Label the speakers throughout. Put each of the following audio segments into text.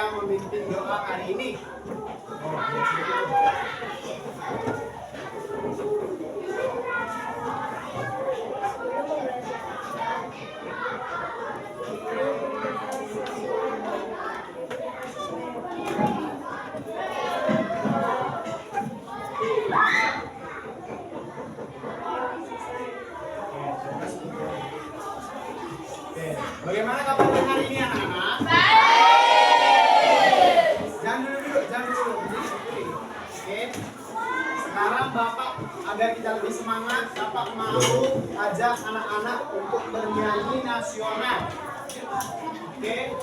Speaker 1: yang memimpin doa hari ini? Bagaimana kabar hari ini anak-anak? Baik. Jangan dulu. Oke. Sekarang Bapak agar kita lebih semangat, Bapak mau ajak anak-anak untuk bernyanyi nasional. Oke.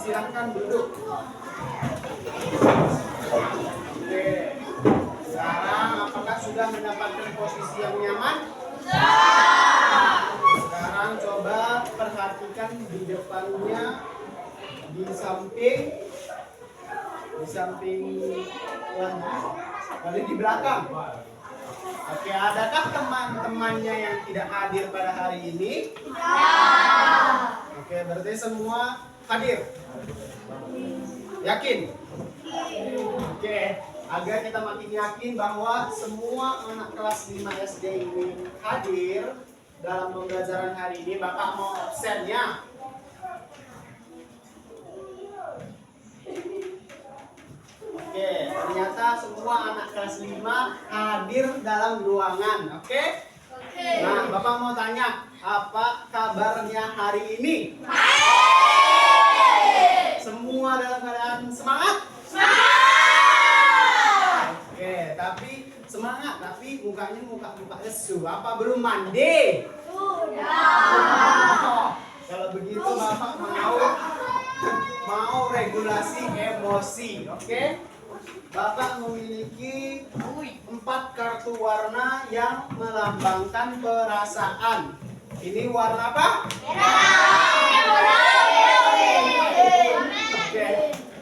Speaker 1: Silahkan duduk. Oke. Sekarang apakah sudah mendapatkan posisi yang nyaman? Sekarang coba perhatikan di depannya, di samping lagi di belakang. Oke, adakah teman-temannya yang tidak hadir pada hari ini? Oke, berarti semua hadir. Yakin? Oke, agar kita makin yakin bahwa semua anak kelas 5 SD ini hadir dalam pembelajaran hari ini, Bapak mau absennya. Oke, ternyata semua anak kelas 5 hadir dalam ruangan. Oke? Nah, Bapak mau tanya, apa kabarnya hari ini? Semua dalam keadaan semangat? Oke, tapi semangat, tapi mukanya muka lesu. Apa belum mandi? Sudah. Kalau begitu Bapak mau regulasi emosi, oke? Bapak memiliki 4 kartu warna yang melambangkan perasaan. Ini warna apa? Oke,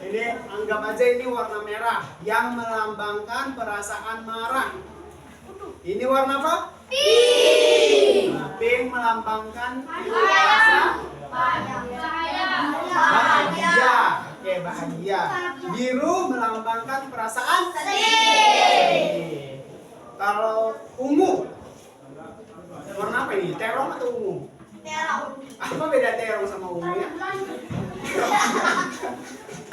Speaker 1: ini anggap aja ini warna merah yang melambangkan perasaan marah. Ini warna apa? Pink. Nah, pink melambangkan perasaan bahagia. Oke, bahagia. Biru melambangkan perasaan sedih. Kalau ungu, warna apa ini? Terong atau ungu? Terong. Apa beda terong sama ungu ya?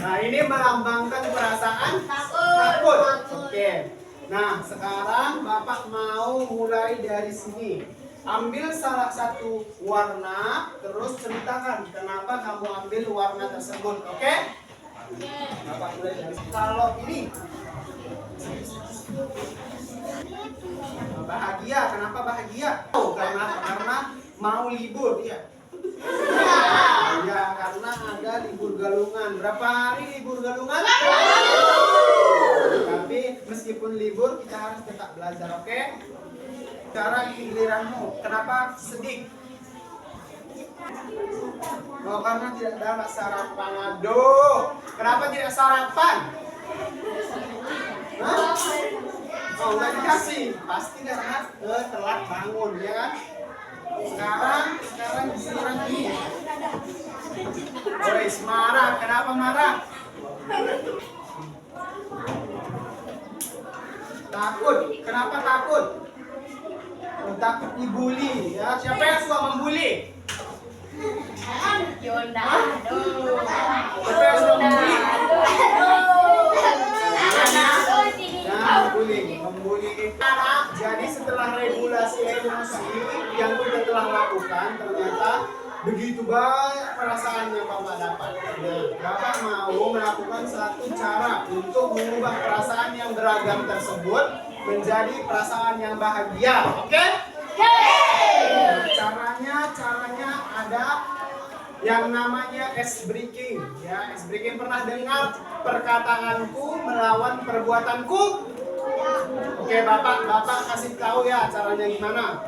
Speaker 1: Nah, ini melambangkan perasaan takut. Oke. Nah, sekarang Bapak mau mulai dari sini. Ambil salah satu warna, terus ceritakan kenapa kamu ambil warna tersebut. Oke? Bapak mulai dari sini. Kalau ini bahagia, kenapa bahagia? Oh, karena mau libur, ya. Ya, karena ada libur galungan. Berapa hari libur galungan? Tapi meskipun libur, kita harus tetap belajar, oke? Sekarang giliranmu, kenapa sedih? Oh, karena tidak dapat sarapan. Aduh, kenapa tidak sarapan? Hah? Oh, nggak dikasih. Pasti karena telat bangun, ya kan? Sekarang giliran ini. Boris marah, kenapa marah? Takut, kenapa takut? Takut dibully, ya. Siapa yang suka membuli?
Speaker 2: Yonda.
Speaker 1: Siapa yang suka membuli? Membuli. Jadi setelah regulasi emosi yang kita telah lakukan, ternyata begitu banyak perasaan yang Bapak dapat. Nah, Bapak mau melakukan satu cara untuk mengubah perasaan yang beragam tersebut menjadi perasaan yang bahagia. Oke? Nah, caranya ada yang namanya ice breaking. Ya, ice breaking pernah dengar perkataanku melawan perbuatanku? Oke, Bapak kasih tahu ya caranya gimana.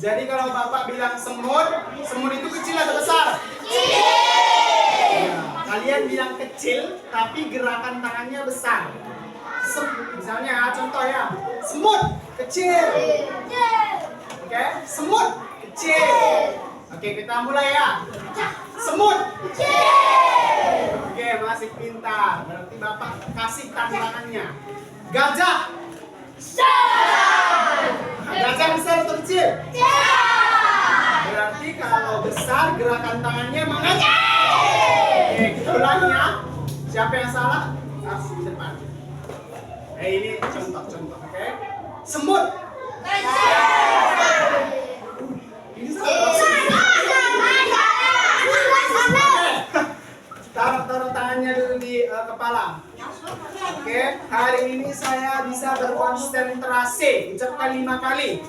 Speaker 1: Jadi kalau Bapak bilang semut itu kecil atau besar? Kecil. Nah, kalian bilang kecil, tapi gerakan tangannya besar. Misalnya, contoh ya, semut kecil. Oke, semut kecil. Oke, kita mulai ya. Semut kecil. Oke, masih pintar. Berarti Bapak kasih tantangannya. Gajah. Gajah besar atau kecil? Berarti kalau besar gerakan tangannya mengecil. Oke, kita ulangi ya. Siapa yang salah? Harus di depan. Ini contoh, oke? Semut. Ini salah. Taruh tangannya dulu di kepala. Oke, hari ini saya bisa berkonsentrasi. Ucapkan 5 kali.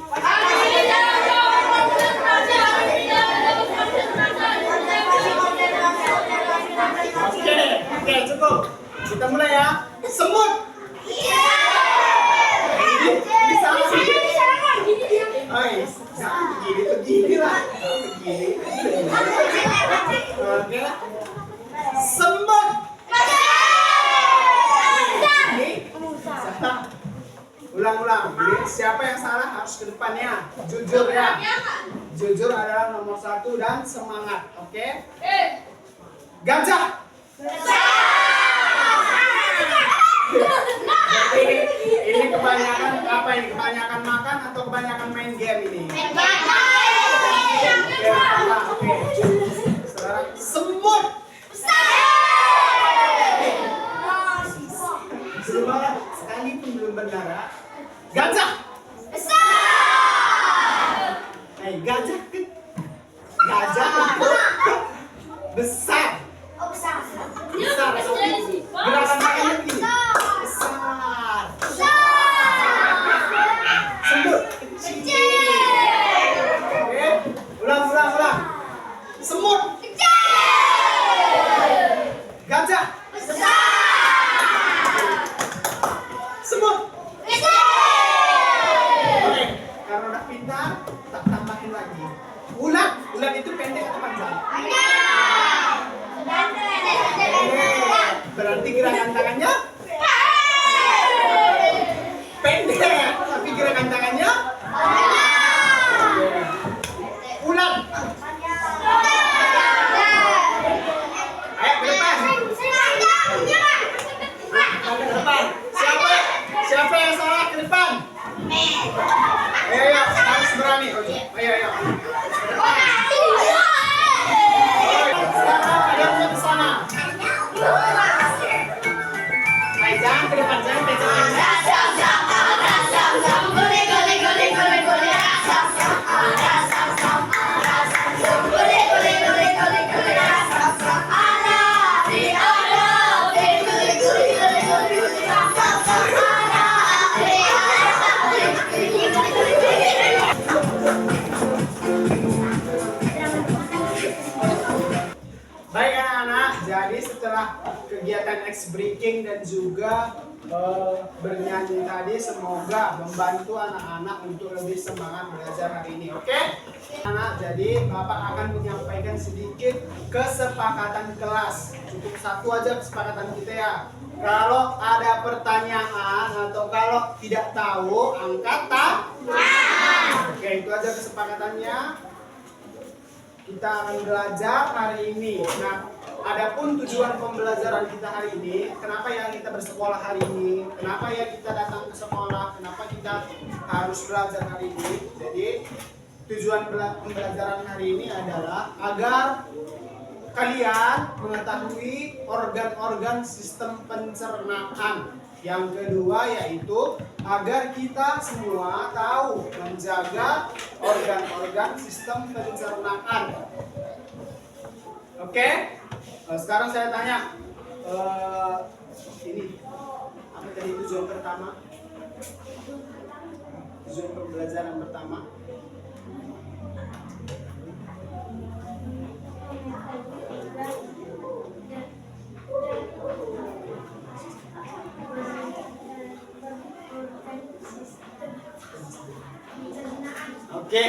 Speaker 1: Oke, cukup. Kita mulai ya. Semut. Ini salah sih. Jangan begini lah. Oke. Semut. Ulang. Ini siapa yang salah harus ke depannya. Jujur ya. Jujur adalah nomor 1 dan semangat. Oke? Gajah. Ini kebanyakan apa ini? Kebanyakan makan atau kebanyakan main game ini? Oke. Sekarang semut. Sekalipun belum benar. Gajah. Gajah itu besar. Besar. Gerakan tangannya begini. Besar. Semut kecil. Oke, ulang. Semut kecil. Gajah besar. Semut kecil. Oke, karena udah pintar, tak tambahin lagi. Ulat itu pendek atau panjang? Berarti gerakan tangannya pendek, tapi gerakan tangannya ulat. Ayo ke depan. Ke depan. Siapa yang salah ke depan? Ayo, harus berani. Ayo. Sekarang kalian ke sana. Jangan ke depan, jangan ke depan. Baik anak-anak, jadi setelah kegiatan ice breaking dan juga bernyanyi tadi, semoga membantu anak-anak untuk lebih semangat belajar hari ini. Oke? Anak, jadi Bapak akan menyampaikan sedikit kesepakatan kelas. Cukup satu aja kesepakatan kita ya. Kalau ada pertanyaan atau kalau tidak tahu, angkat tangan. Oke, itu aja kesepakatannya. Kita akan belajar hari ini. Nah, adapun tujuan pembelajaran kita hari ini, kenapa ya kita bersekolah hari ini, kenapa ya kita datang ke sekolah, kenapa kita harus belajar hari ini. Jadi, tujuan pembelajaran hari ini adalah agar kalian mengetahui organ-organ sistem pencernaan. Yang kedua yaitu agar kita semua tahu menjaga organ-organ sistem pencernaan. Oke? Sekarang saya tanya, ini apa tadi tujuan pertama? Tujuan pembelajaran pertama? Oke,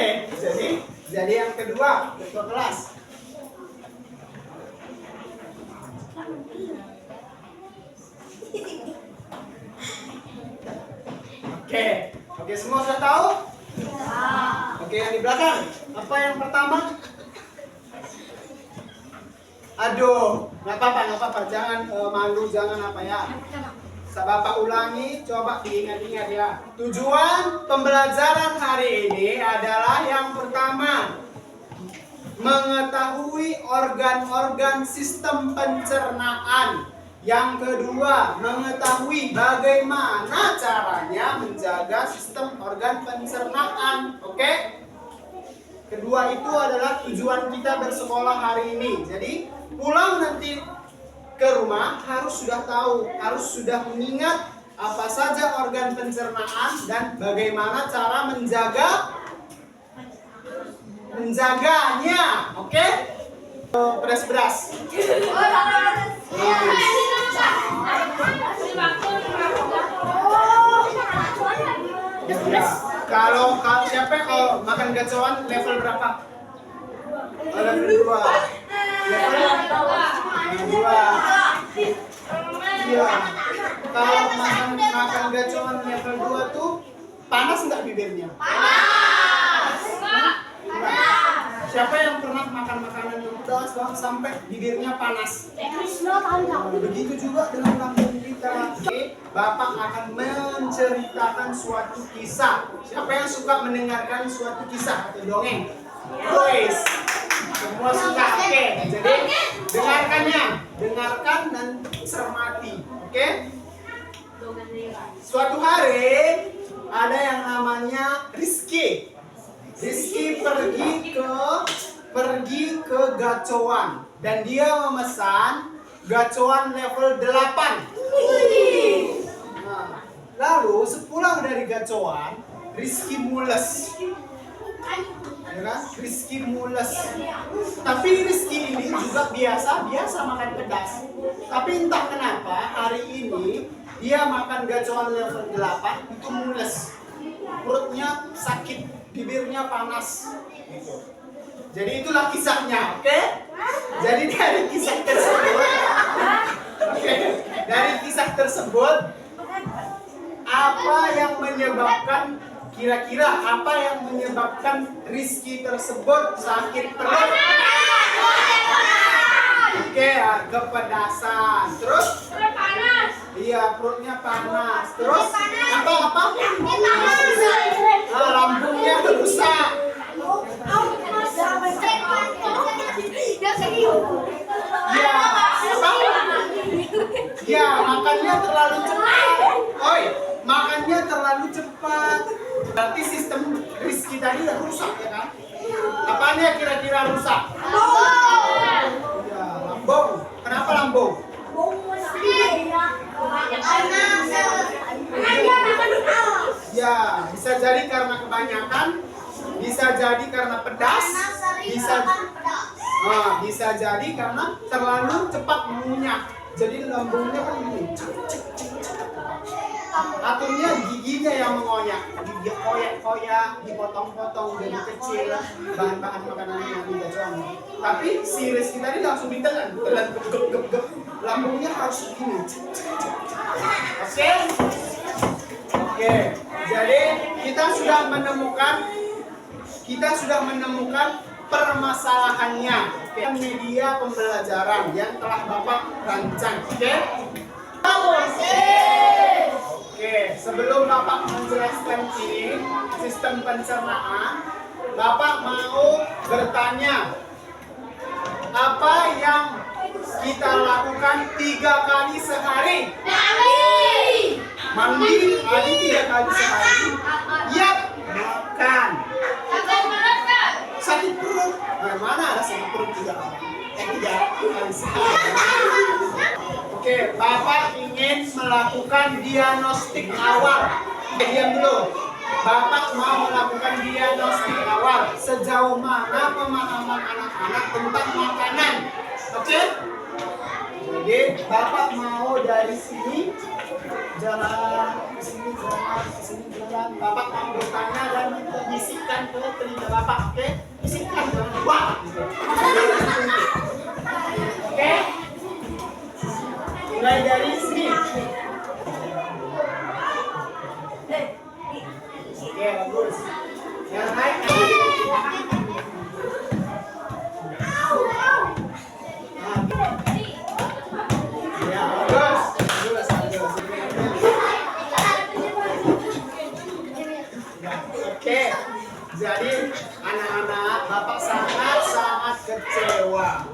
Speaker 1: jadi yang kedua, ketua kelas. Oke, semua sudah tahu? Oke, yang di belakang, apa yang pertama? Aduh, nggak apa-apa, jangan malu, jangan apa ya. Bapak ulangi, coba diingat-ingat ya. Tujuan pembelajaran hari ini adalah yang pertama, mengetahui organ-organ sistem pencernaan. Yang kedua, mengetahui bagaimana caranya menjaga sistem organ pencernaan. Oke? Kedua itu adalah tujuan kita bersekolah hari ini. Jadi, pulang nanti ke rumah harus sudah tahu, harus sudah mengingat apa saja organ pencernaan dan bagaimana cara menjaganya. Oke? Beras. Kalau siapa makan gacoan level berapa? Level 2. Iya. Kalau makan gacoan level 2 tuh panas nggak bibirnya? Panas. Siapa yang pernah makan makanan yang pedas sampai bibirnya panas? Begitu juga dengan lambung kita. Oke, Bapak akan menceritakan suatu kisah. Siapa yang suka mendengarkan suatu kisah atau dongeng? Boys. Semua suka. Oke, jadi dengarkan dan cermati. Oke? Suatu hari ada yang namanya Rizky. Rizky pergi ke gacoan dan dia memesan gacoan level 8. Nah, lalu sepulang dari gacoan, Rizky mules. Ya kan? Rizky mules. Tapi Rizky ini juga biasa makan pedas. Tapi entah kenapa hari ini dia makan gacoan level 8 itu mules. Perutnya sakit, bibirnya panas. Gitu. Jadi itulah kisahnya, oke? Jadi dari kisah tersebut, apa yang menyebabkan kira-kira apa yang menyebabkan Rizky tersebut sakit perut? Oke, kepedasan. Terus? Panas. Iya, perutnya panas. Terus? Apa? Lambungnya rusak. Ya, apa? Ya, makannya terlalu cepat. Oi, makannya terlalu cepat. Berarti sistem Rizky tadi udah rusak ya kan? Apanya kira-kira rusak? Ya, lambung. Kenapa lambung? Ya, bisa jadi karena kebanyakan, bisa jadi karena pedas, bisa jadi karena terlalu cepat mengunyah. Jadi lambungnya kan ini. Akhirnya giginya yang mengoyak, gigi koyak-koyak, dipotong-potong jadi kecil, bahan-bahan makanannya yang tidak cuan. Tapi si Rizky tadi langsung ditelan, gep, lambungnya harus begini. Oke. Jadi kita sudah menemukan permasalahannya. Oke. Media pembelajaran yang telah Bapak rancang. Oke. Oke, sebelum Bapak menjelaskan ini sistem pencernaan, Bapak mau bertanya, apa yang kita lakukan 3 kali sehari? Mandi 3 kali sehari. Yap, makan. Sakit perut? Nah, mana ada sakit perut 3 kali? Tidak. Oke, Bapak ingin melakukan diagnostik awal. Diam dulu. Bapak mau melakukan diagnostik awal. Sejauh mana pemahaman anak-anak tentang makanan? Oke? Jadi, Bapak mau dari sini jalan ke sini, jalan ke sini, jalan. Bapak mau bertanya dan bisikkan ke telinga Bapak, oke? Bisikkan, jangan buat. Oke? Mulai dari sini. Oke, bagus. Yang naik. Ya, bagus. Bagus, bagus. Oke, jadi anak-anak, Bapak sangat kecewa.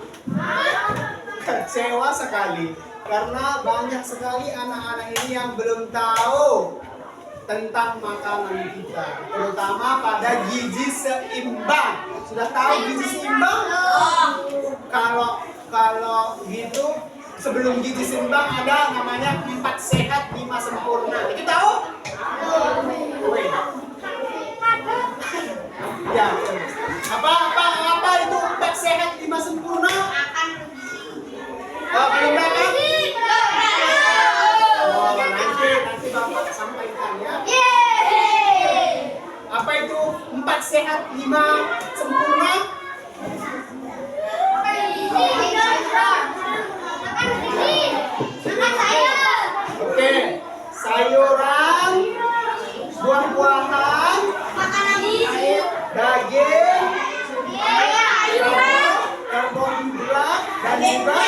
Speaker 1: Kecewa sekali. Karena banyak sekali anak-anak ini yang belum tahu tentang makanan kita, terutama pada gizi seimbang. Sudah tahu gizi seimbang? Kalau gitu, sebelum gizi seimbang ada namanya 4 sehat 5 sempurna. Kita tahu? Ya. Apa itu 4 sehat 5 sempurna? Oh, belum dapat? Oh, nanti Bapak sampaikan ya. Apa itu 4 sehat 5 sempurna? Oke, sayuran, buah-buahan, daging, karbohidrat, dan juga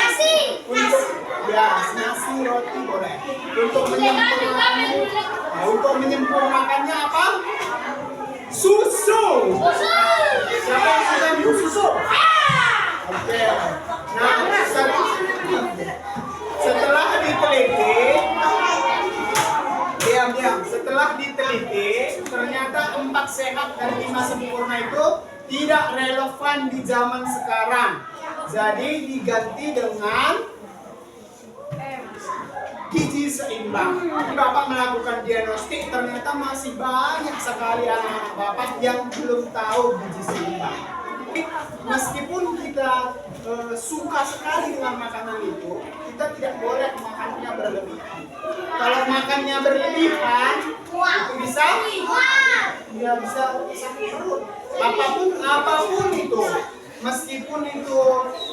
Speaker 1: nasi, roti boleh. Untuk menyempurnakannya apa? Susu. Siapa yang suka minum susu? Oke. Nah, setelah diteliti, setelah diteliti, ternyata 4 sehat dan 5 sempurna itu tidak relevan di zaman sekarang. Jadi diganti dengan gizi seimbang. Bapak melakukan diagnostik, ternyata masih banyak sekali anak-anak Bapak yang belum tahu gizi seimbang. Meskipun kita suka sekali dengan makanan itu, kita tidak boleh makannya berlebihan. Kalau makannya berlebihan, itu bisa sakit perut. Apapun itu, meskipun itu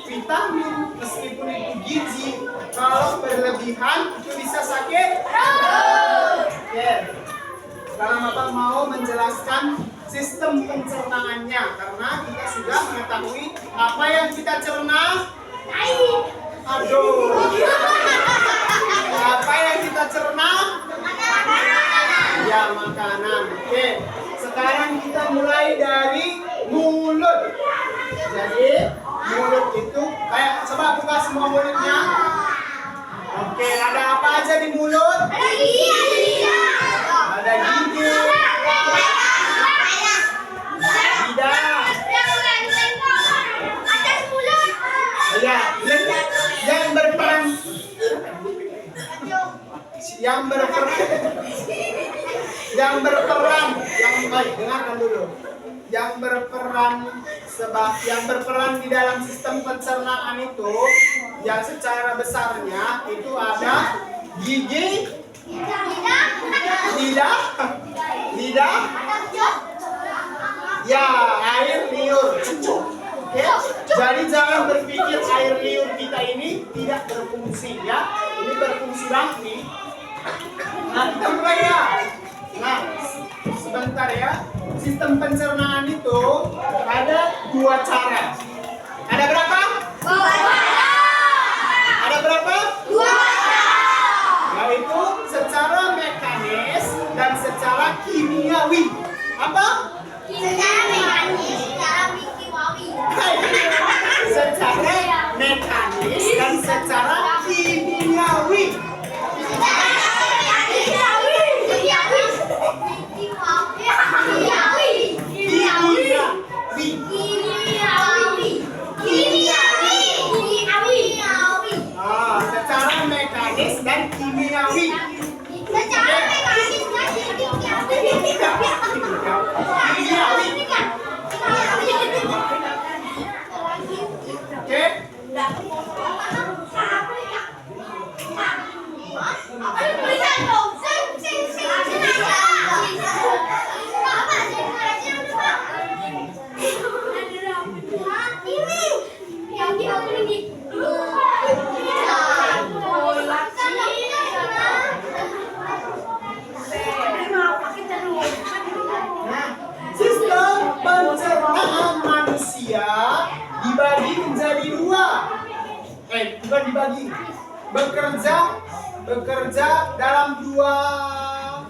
Speaker 1: vitamin, meskipun itu gizi, kalau berlebihan itu bisa sakit. Oke. Sekarang Bapak mau menjelaskan sistem pencernaannya, karena kita sudah mengetahui apa yang kita cerna. Aduh. Apa yang kita cerna? Ya, makanan. Oke. Sekarang kita mulai dari mulut. Jadi mulut itu kayak, coba buka semua mulutnya. Oke, ada apa aja di mulut? Ada gigi, lidah. Ya, dengarkan dulu. Yang berperan di dalam sistem pencernaan itu, yang secara besarnya itu ada gigi, lidah, ya, air liur, cucu. Oke? Jadi jangan berpikir air liur kita ini tidak berfungsi ya. Ini berfungsi banget nih. Nah, kita mulai ya. Nah, sebentar ya. Sistem pencernaan itu ada 2 cara. Ada berapa? 2. Ada berapa? 2. Yaitu secara mekanis dan secara kimiawi. Apa?
Speaker 2: Secara mekanis, secara kimiawi.
Speaker 1: Secara mekanis dan secara kimiawi. dan kimiawi.
Speaker 2: Secara mekanis dan
Speaker 1: Kimiawi. Oke? Sistem pencernaan manusia dibagi menjadi dua. Bukan dibagi. Bekerja dalam dua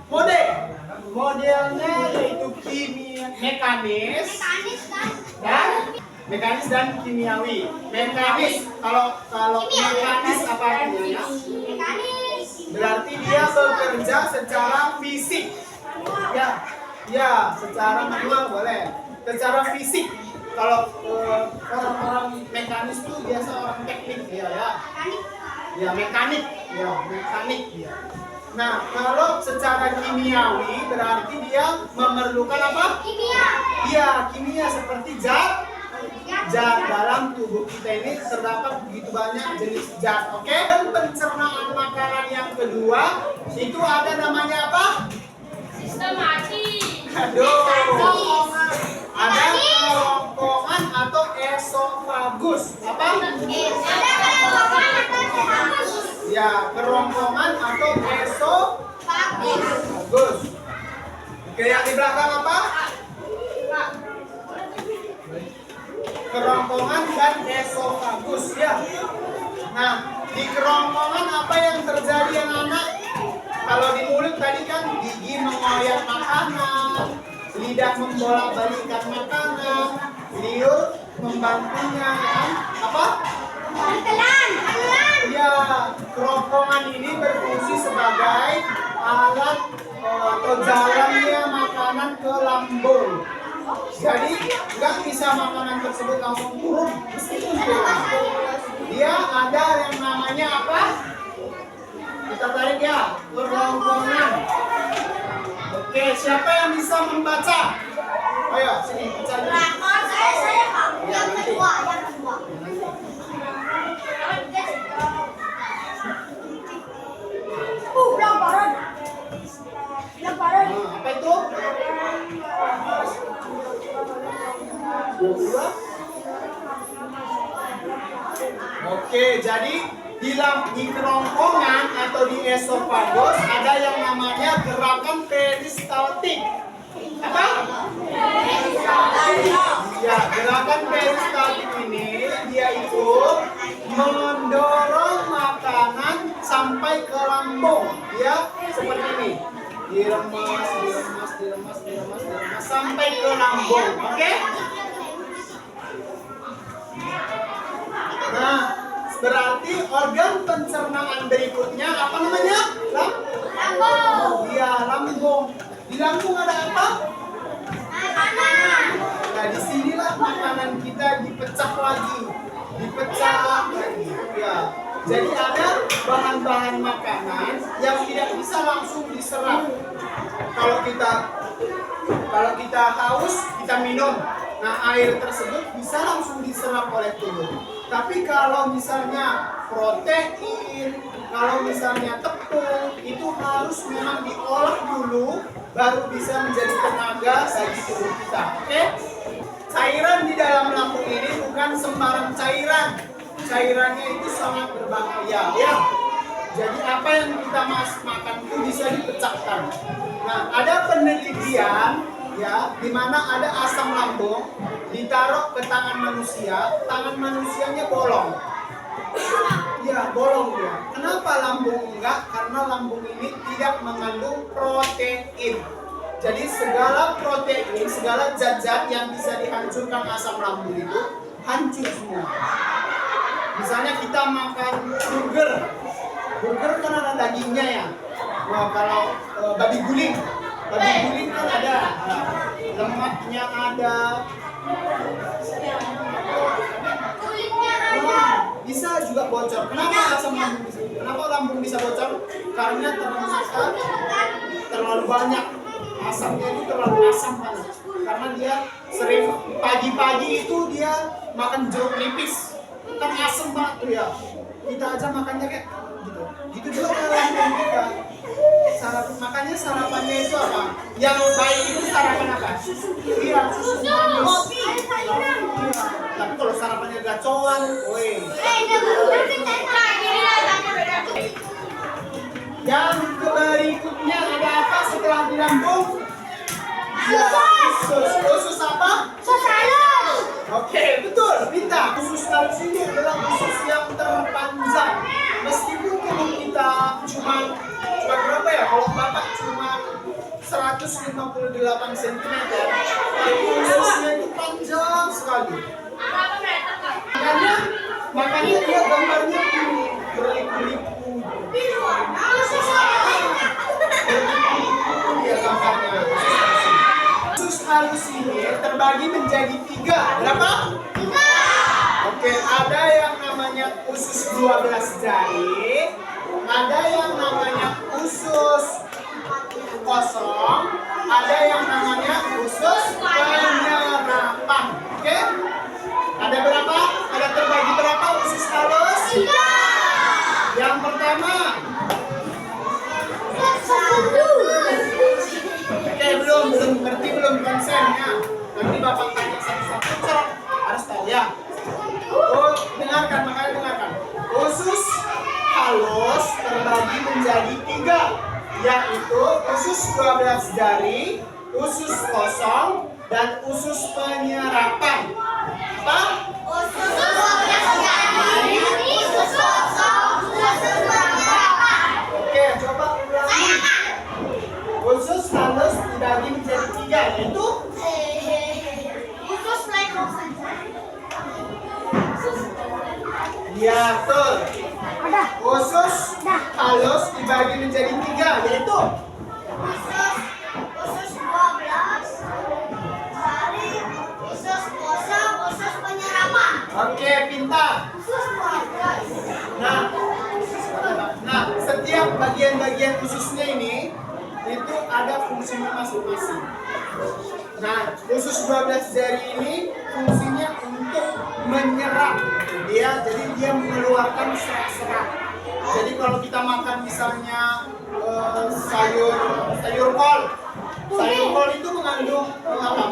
Speaker 1: mode. Modelnya yaitu mekanis dan kimiawi. Mekanis, kalau mekanis apa artinya? Berarti dia bekerja secara fisik. Ya, secara manual boleh. Secara fisik. Kalau orang-orang mekanis itu biasa orang teknik ya. Ya, mekanik ya. Nah, kalau secara kimiawi berarti dia memerlukan apa? Kimia seperti zat dalam tubuh kita ini terdapat begitu banyak jenis zat, oke? Dan pencernaan makanan yang kedua itu ada namanya apa?
Speaker 2: Sistematik.
Speaker 1: Aduh. Ada kerongkongan atau esofagus. Apa? Ya, kerongkongan atau esofagus. Oke, yang di belakang apa? Kerongkongan dan esofagus ya. Nah, di kerongkongan apa yang terjadi anak-anak? Kalau di mulut tadi kan gigi mengoyak makanan, lidah membolak-balikkan makanan, liur membantunya kan? Apa?
Speaker 2: Telan.
Speaker 1: Ya, kerongkongan ini berfungsi sebagai alat atau jalannya makanan ke lambung. Jadi nggak bisa makanan tersebut langsung turun meskipun turun. Dia ada yang namanya apa? Kita tarik ya, kerongkongan. Oke, siapa yang bisa membaca? Ayo, sini baca dulu.
Speaker 2: Saya yang kedua.
Speaker 1: Nah, apa itu? Dua. Oke, jadi di kerongkongan atau di esofagus ada yang namanya gerakan peristaltik. Apa? Ya, gerakan peristaltik ini dia itu mendorong makanan sampai ke lambung, ya, seperti ini. Diremas sampai ke lambung, oke? Nah, berarti organ pencernaan berikutnya apa namanya?
Speaker 2: Lambung.
Speaker 1: Iya, lambung. Di lambung ada apa?
Speaker 2: Makanan.
Speaker 1: Nah, disinilah makanan kita dipecah lagi. Ya. Jadi ada bahan-bahan makanan yang tidak bisa langsung diserap. Kalau kita haus, kita minum. Nah, air tersebut bisa langsung diserap oleh tubuh. Tapi kalau misalnya protein, kalau misalnya tepung, itu harus memang diolah dulu baru bisa menjadi tenaga bagi tubuh kita. Oke? Cairan di dalam lambung ini bukan sembarang cairan. Cairannya itu sangat berbahaya, ya. Jadi apa yang kita makan itu bisa dipecahkan. Nah, ada penelitian ya, di mana ada asam lambung ditaruh ke tangan manusianya bolong. Ya, bolong dia. Kenapa lambung enggak? Karena lambung ini tidak mengandung protein. Jadi segala protein, segala zat-zat yang bisa dihancurkan asam lambung itu hancur semua. Misalnya kita makan burger kan ada dagingnya ya. Nah, kalau babi guling kan ada, lemaknya ada,
Speaker 2: Kulitnya ada.
Speaker 1: bisa juga bocor. Kenapa lambung bisa bocor? Karena terlalu banyak asamnya, itu terlalu asam banget. Karena dia sering pagi-pagi itu dia makan jeruk nipis, kan asam banget tuh ya. Kita aja makannya kayak gitu. Gitu juga dengan lambung kita. Makanya sarapannya itu apa? Yang baik itu sarapan apa? Iya, susu manis. Iya. Tapi kalau sarapannya gacoan, woi. Yang berikutnya ada apa setelah di lambung? Ya, usus. Usus apa?
Speaker 2: Usus halus.
Speaker 1: Oke, betul. Pintar. Usus halus ini adalah usus yang terpanjang. Meskipun kalau kita cuma berapa ya? Kalau Bapak cuma 158 cm, tapi ususnya itu panjang sekali. Makanya dia gambarnya ini berliku-liku. Ya gambarnya. Usus halus ini terbagi menjadi 3. Berapa? 3. Oke, ada yang namanya usus 12 jari, ada yang namanya usus kosong, ada yang namanya usus penyerapan. Oke? Ada berapa? Ada terbagi berapa usus halus? 3. Yang pertama. Oke, belum ngerti belum konsennya. Nanti Bapak tanya satu-satu, harus tahu ya. Oh, dengarkan, makanya dengarkan. Usus halus terbagi menjadi 3, yaitu usus 12 jari, usus kosong, dan usus penyerapan. Apa?
Speaker 2: Usus 12 jari, usus kosong, usus penyerapan.
Speaker 1: Oke, coba ulangi. Usus halus dibagi menjadi 3, yaitu
Speaker 2: usus plekrum.
Speaker 1: ya, betul. Usus halus dibagi menjadi 3, yaitu
Speaker 2: Usus 12 jari, usus kosong, usus penyerapan.
Speaker 1: oke, pintar.
Speaker 2: Usus 12.
Speaker 1: Nah, setiap bagian-bagian ususnya ini itu ada fungsinya masing-masing. Nah, usus 12 jari ini fungsinya untuk menyerap. Jadi dia mengeluarkan serat-serat. Jadi kalau kita makan misalnya sayur kol itu mengandung apa?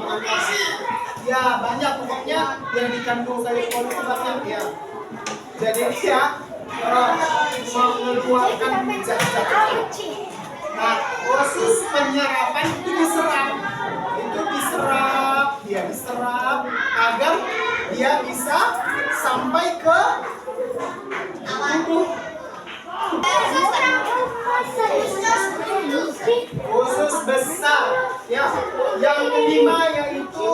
Speaker 1: Ya, banyak pokoknya yang dikandung sayur kol itu banyak ya. Jadi dia mengeluarkan zat-zat. Nah, usus penyerapan itu diserap. Dia diserap agar dia bisa sampai ke tubuh. Usus besar. Ya, yang kelima yaitu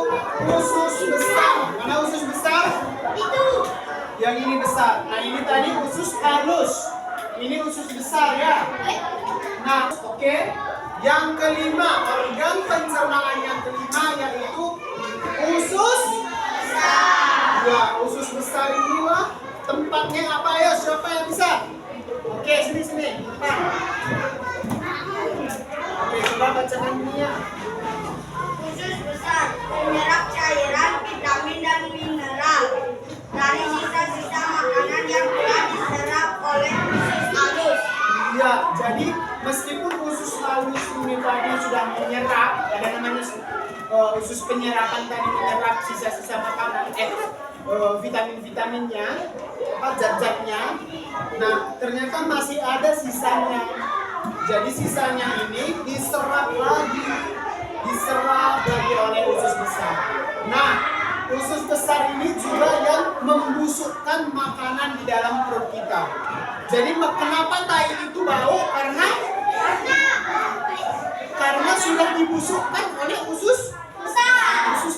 Speaker 1: usus besar. Mana usus besar?
Speaker 2: Itu.
Speaker 1: Yang ini besar. Nah, ini tadi usus halus. Ini usus besar ya. Nah, oke. Yang kelima, organ pencernaan yang kelima yaitu usus besar. Ya, usus besar inilah tempatnya apa ya? Siapa yang bisa? Oke, sini. Oke, coba bacakan ini ya.
Speaker 2: Usus besar menyerap cairan, vitamin, dan mineral dari sisa-sisa makanan yang telah diserap oleh usus halus.
Speaker 1: Iya, jadi meskipun usus halus ini tadi sudah menyerap, ada namanya usus penyerapan tadi menyerap sisa-sisa makanan, vitamin-vitaminnya, zat-zatnya. Nah, ternyata masih ada sisanya. Jadi sisanya ini diserap lagi oleh usus besar. Nah, usus besar ini juga yang membusukkan makanan di dalam perut kita. Jadi kenapa tai itu bau? Karena sudah dibusukkan oleh usus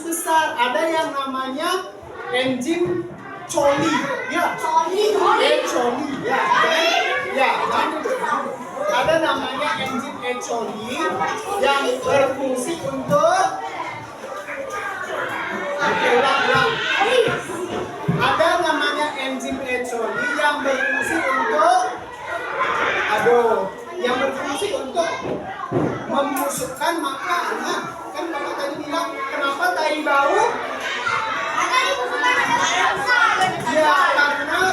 Speaker 1: besar. Ada yang namanya enzim coli. Ya. Coli. Ya. Ya. Ada namanya enzim E. coli yang berfungsi untuk ulang. Ada namanya enzim E. coli yang berfungsi untuk membusukkan makanan. Kan Bapak tadi bilang, kenapa tai bau? Ya, karena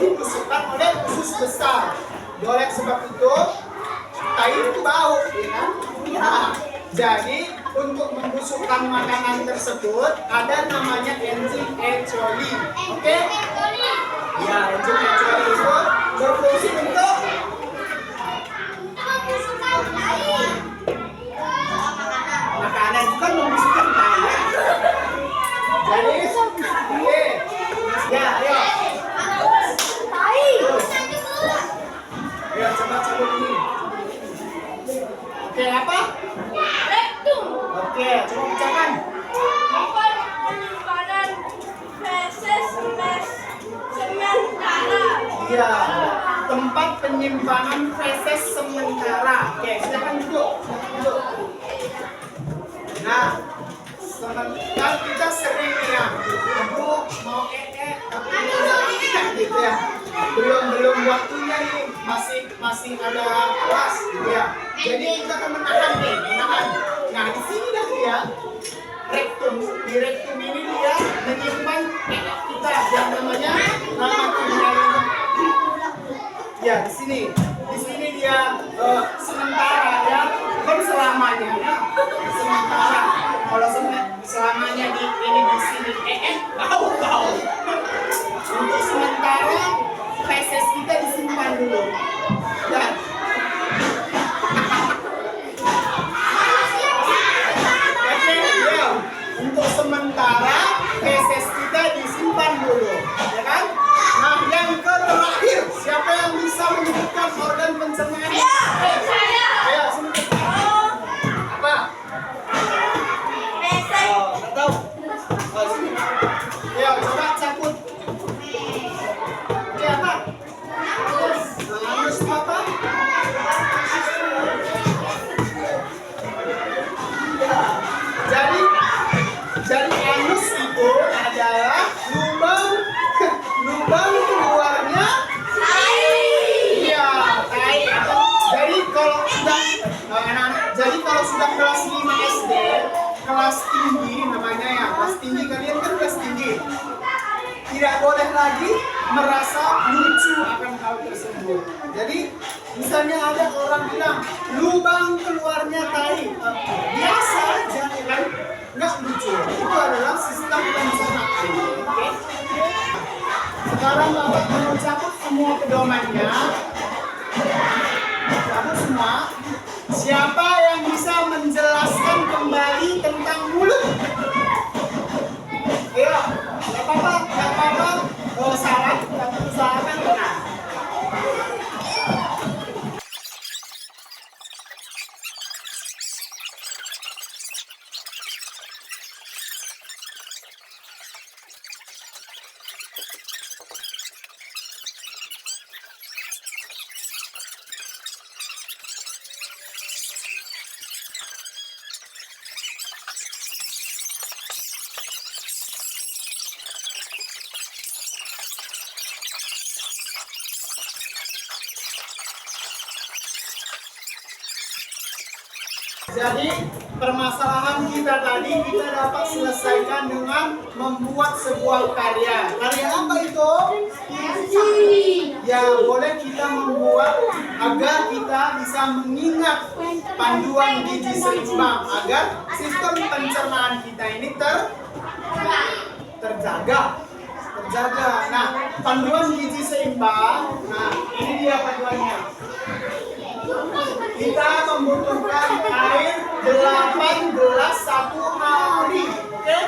Speaker 1: dibusukkan oleh usus besar. Oleh sebab itu, tai itu bau, ya kan? Nah, jadi untuk membusukkan makanan tersebut ada namanya enzim E. coli. Oke? Ya, enzim E. coli itu berfungsi untuk makanan, bukan membusukkan tai. Jadi, oke. Ya, ayo. Ayo, coba cabut ini. Oke, apa? Oke, coba ucapkan. Iya, tempat penyimpanan feses sementara. Oke, silakan duduk. Duduk. Nah, sementara kita sering ya, aku mau tapi tidak gitu ya. Belum waktunya nih, masih ada kelas gitu ya. Jadi kita akan menahan. Nah, di sini dah dia rektum. Di rektum ini dia menyimpan kita yang namanya nama kimia. Ya, di sini dia sementara ya, bukan selamanya ya. Sementara. Kalau selamanya di sini bau. Untuk sementara feses kita disimpan dulu. Ya. Oke, ya. Untuk sementara feses kita disimpan dulu, ya kan? Nah, yang terakhir, siapa yang bisa menyebutkan organ pencernaan? Ayo, sini. Apa? Oh, nggak tahu. Oh, sini. Ayo, coba cabut. Oke, apa? Anus apa? Jadi anus itu adalah lubang keluarnya iya, tai. Jadi kalau sudah kelas 5 SD, kelas tinggi namanya ya, kelas tinggi, kalian kan kelas tinggi, tidak boleh lagi merasa lucu akan hal tersebut. Jadi misalnya ada orang bilang lubang keluarnya tai, biasa aja kan, nggak lucu. Itu adalah sistem pencernaan. Oke? Sekarang Bapak mau cabut semua pedomannya. Cabut semua. Siapa yang bisa menjelaskan kembali tentang mulut? Ayo, nggak apa-apa. Salah, tapi usahakan benar. Jadi permasalahan kita tadi kita dapat selesaikan dengan membuat sebuah karya. Karya apa itu? Ya, boleh kita membuat agar kita bisa mengingat panduan gizi seimbang agar sistem pencernaan kita ini terjaga. Nah, panduan gizi seimbang. Nah, ini dia panduannya. Kita membutuhkan air 8 gelas satu hari. Oke?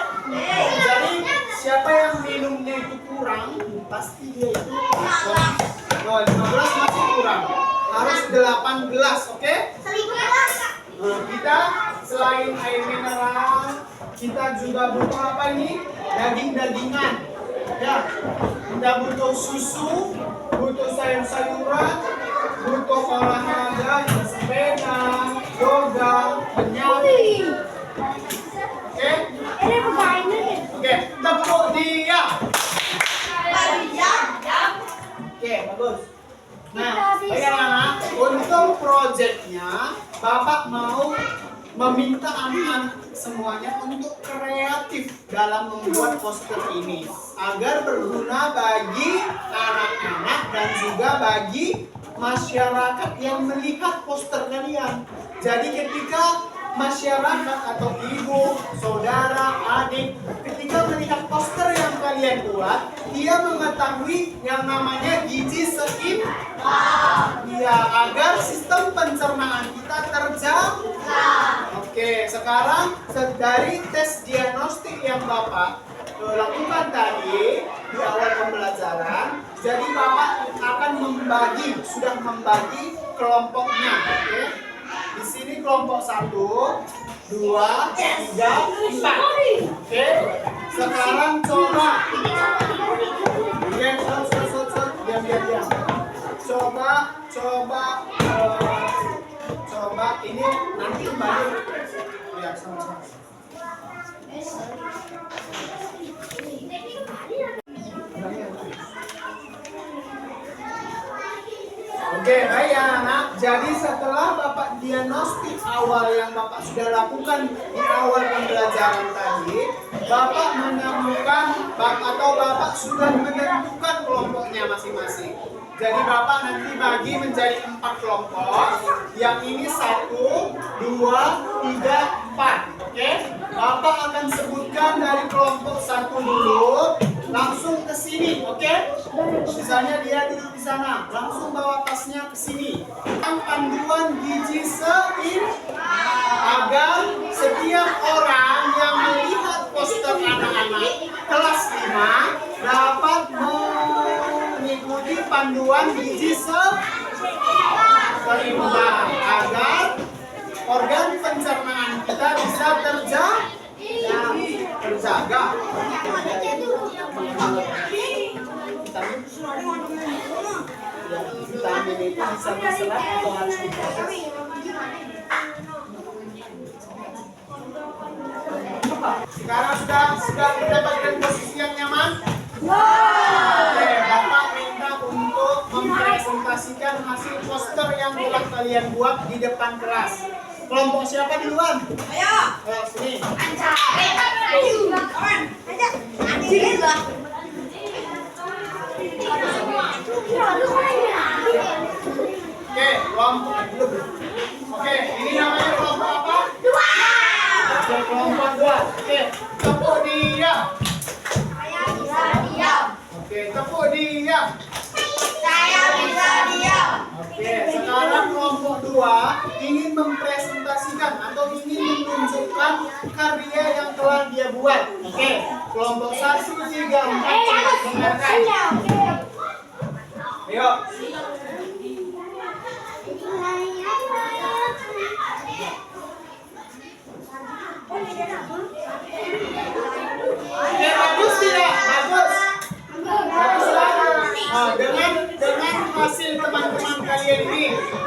Speaker 1: Jadi siapa yang minumnya itu kurang, pasti dia itu 15 masih kurang. Harus 8 gelas, oke? Nah, kita selain air mineral, kita juga butuh apa ini? Daging-dagingan. Ya. Kita butuh susu, butuh sayur-sayuran, butuh olahraga, sepeda, yoga, menyanyi. Oke? Oke, tepuk dia. Oke, bagus. Nah, pegang anak. Untuk konsepnya, Bapak mau meminta anak-anak semuanya untuk kreatif dalam membuat poster ini agar berguna bagi anak-anak dan juga bagi masyarakat yang melihat poster kalian. Jadi ketika masyarakat atau ibu, saudara, adik ketika melihat poster yang kalian buat, dia mengetahui yang namanya gizi seimbang. Ya, agar sistem pencernaan kita terjaga. Oke, sekarang dari tes diagnostik yang Bapak lakukan tadi di awal pembelajaran, jadi Bapak akan sudah membagi kelompoknya. Oke, di sini kelompok 1, 2, 3, 4. Oke, sekarang coba. Oke, diam. Coba ini nanti kembali. Ya, sama-sama. Oke, baik ya anak. Jadi setelah Bapak diagnostik awal yang Bapak sudah lakukan di awal pembelajaran tadi, Bapak menemukan atau Bapak sudah menentukan kelompoknya masing-masing. Jadi Bapak nanti bagi menjadi 4 kelompok. Yang ini 1, 2, 3, 4. Oke? Bapak akan sebutkan dari kelompok 1 dulu, langsung ke sini, oke? Misalnya dia duduk di sana, langsung bawa tasnya ke sini. Panduan gizi seimbang agar setiap orang yang melihat poster anak-anak kelas 5 dapat mengikuti panduan gizi seimbang agar organ pencernaan kita bisa terjaga. Vitamin itu bisa diserap atau harus diproses. Sekarang sudah mendapatkan posisi yang nyaman? Oke, Bapak minta untuk mempresentasikan hasil poster yang telah kalian buat di depan kelas. Kelompok siapa duluan?
Speaker 2: Ayo.
Speaker 1: Sini. Oke, kelompok dulu. Oke, ini namanya kelompok apa? 2. Kelompok 2. Oke, tepuk diam.
Speaker 2: Saya bisa diam.
Speaker 1: Oke, tepuk diam.
Speaker 2: Saya bisa diam.
Speaker 1: Oke, sekarang kelompok 2 ingin mempresentasikan atau ingin menunjukkan karya yang telah dia buat. Oke, kelompok 1, 3, 4 dengarkan. Ayo. Oke, bagus tidak? Bagus. Bagus lah. Nah, dengan hasil teman-teman kalian ini,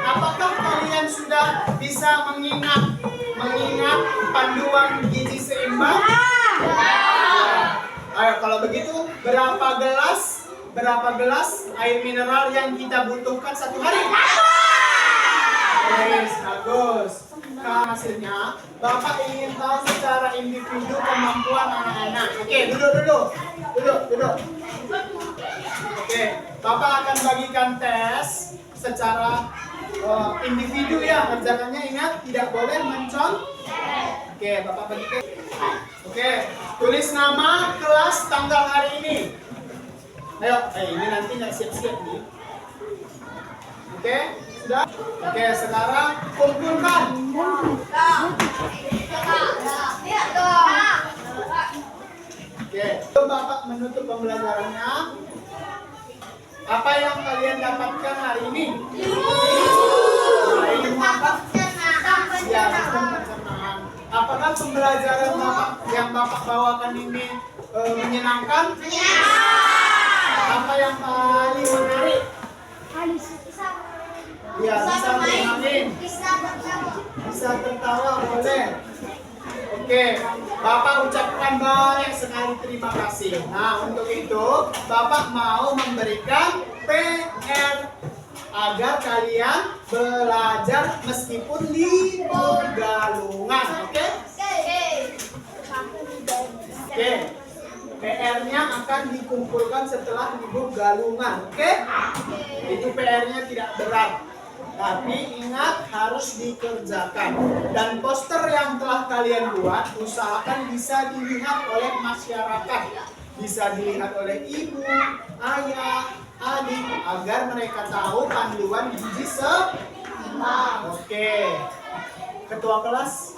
Speaker 1: apakah kalian sudah bisa mengingat panduan gizi seimbang? Ayo, kalau begitu berapa gelas air mineral yang kita butuhkan satu hari? Bagus. Nah, hasilnya Bapak ingin tahu secara individu kemampuan anak-anak. Oke, duduk. Oke, Bapak akan bagikan tes secara individu ya. Kerjakannya ingat tidak boleh mencontoh. Oke, Bapak bagikan. Oke, tulis nama, kelas, tanggal hari ini. Ayo, ini nanti nggak siap-siap nih. Oke, sudah? Oke, sekarang kumpulkan. Oke, Bapak menutup pembelajarannya. Apa yang kalian dapatkan hari ini? Ilmu apa? Ya, pencernaan. Apakah pembelajaran yang Bapak bawakan ini menyenangkan? Apa yang paling menarik? Ya, bisa bermain. Bisa tertawa, boleh. Oke, Bapak ucapkan banyak sekali terima kasih. Nah, untuk itu Bapak mau memberikan PR agar kalian belajar meskipun di galungan. Oke? Oke. PR-nya akan dikumpulkan setelah libur galungan. Oke? Itu PR-nya tidak berat. Tapi ingat harus dikerjakan. Dan poster yang telah kalian buat usahakan bisa dilihat oleh masyarakat. Bisa dilihat oleh ibu, ayah, adik agar mereka tahu panduan gizi seimbang. Oke. Ketua kelas.